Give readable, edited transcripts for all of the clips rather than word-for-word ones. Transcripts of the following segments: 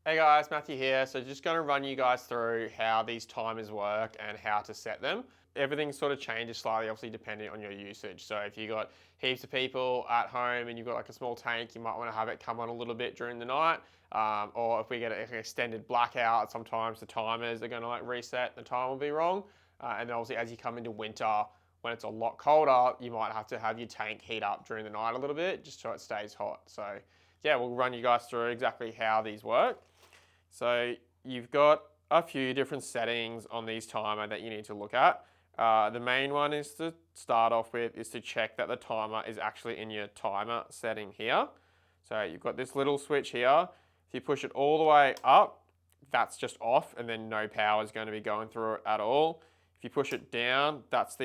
Hey guys, Matthew here. So just going to run you guys through how these timers work and how to set them. Everything sort of changes slightly, obviously depending on your usage. So if you've got heaps of people at home and you've got like a small tank, you might want to have it come on a little bit during the night. Or if we get an extended blackout, sometimes the timers are going to like reset, the time will be wrong. And then obviously as you come into winter, when it's a lot colder, you might have to have your tank heat up during the night a little bit, just so it stays hot. So yeah, we'll run you guys through exactly how these work. So you've got a few different settings on these timer that you need to look at. The main one is to start off with is to check that the timer is actually in your timer setting here. So you've got this little switch here. If you push it all the way up, that's just off and then no power is going to be going through it at all. If you push it down, that's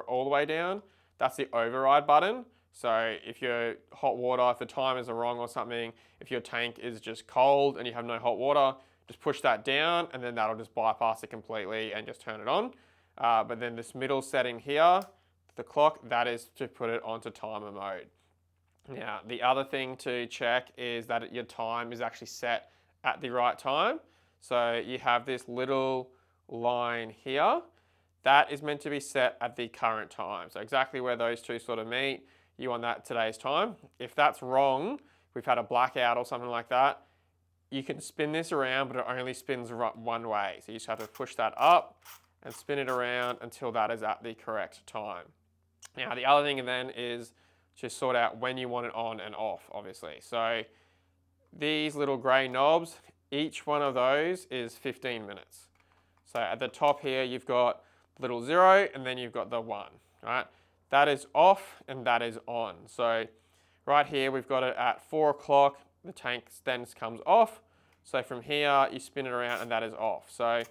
all the way down. That's the override button. So if your hot water, if the timers are wrong or something, if your tank is just cold and you have no hot water, just push that down and then that'll just bypass it completely and just turn it on. But then this middle setting here, the clock, that is to put it onto timer mode. Now, the other thing to check is that your time is actually set at the right time. So you have this little line here. That is meant to be set at the current time. So exactly where those two sort of meet, you want that today's time. If that's wrong, we've had a blackout or something like that, you can spin this around, but it only spins one way. So you just have to push that up and spin it around until that is at the correct time. Now, the other thing then is to sort out when you want it on and off, obviously. So these little gray knobs, each one of those is 15 minutes. So at the top here, you've got little 0 and then you've got the 1, right? That is off and that is on. So right here, we've got it at 4 o'clock, the tank then comes off. So from here, you spin it around and that is off. So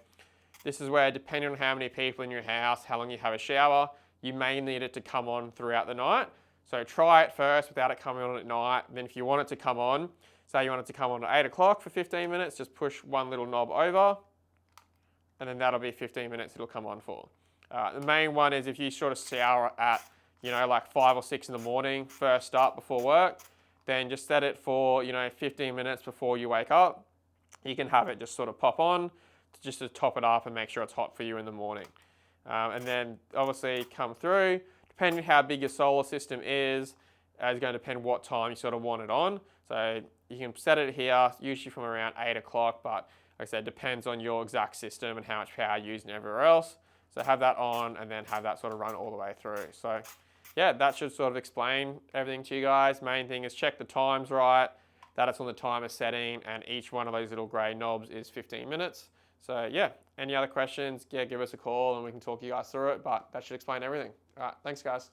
this is where, depending on how many people in your house, how long you have a shower, you may need it to come on throughout the night. So try it first without it coming on at night. Then if you want it to come on, say you want it to come on at 8 o'clock for 15 minutes, just push one little knob over and then that'll be 15 minutes it'll come on for. The main one is if you sort of shower at, like 5 or 6 in the morning, first up before work, then just set it for, 15 minutes before you wake up. You can have it just sort of pop on just to top it up and make sure it's hot for you in the morning. And then obviously come through, depending on how big your solar system is going to depend what time you sort of want it on. So you can set it here, usually from around 8 o'clock, but like I said, depends on your exact system and how much power you use and everywhere else. So have that on and then have that sort of run all the way through. So yeah, that should sort of explain everything to you guys. Main thing is check the times right, that it's on the timer setting, and each one of those little gray knobs is 15 minutes. So yeah, any other questions, yeah, give us a call and we can talk you guys through it, but that should explain everything. All right, thanks guys.